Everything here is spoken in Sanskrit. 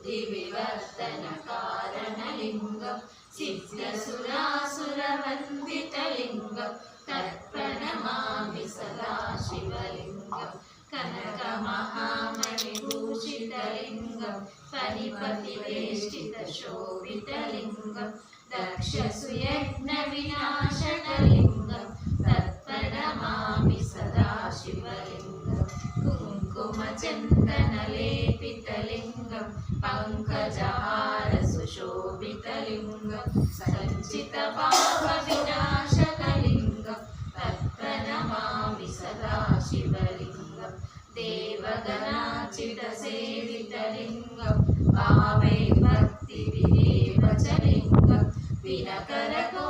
सिद्धिविवर्धनकारणलिङ्गं सिद्धसुरासुरवन्दितलिङ्गं तत्प्रणमामि सदा शिवलिङ्गं कनकमहामणिभूषितलिङ्गं फणिपतिवेष्टितशोभितलिङ्गं दक्षसुयज्ञविनाशकलिङ्गं तत्प्रणमामि सदा शिवलिङ्गं कुङ्कुमचन्दनलेपितलिङ्गं पङ्कजहारसुशोभितलिङ्गं सञ्चितपापविनाशकलिङ्गं तत्प्रणमामि सदा शिवलिङ्गं देवगणार्चितसेवितलिङ्गं भावैर्भक्तिभिरेव च लिङ्गं विनकरतो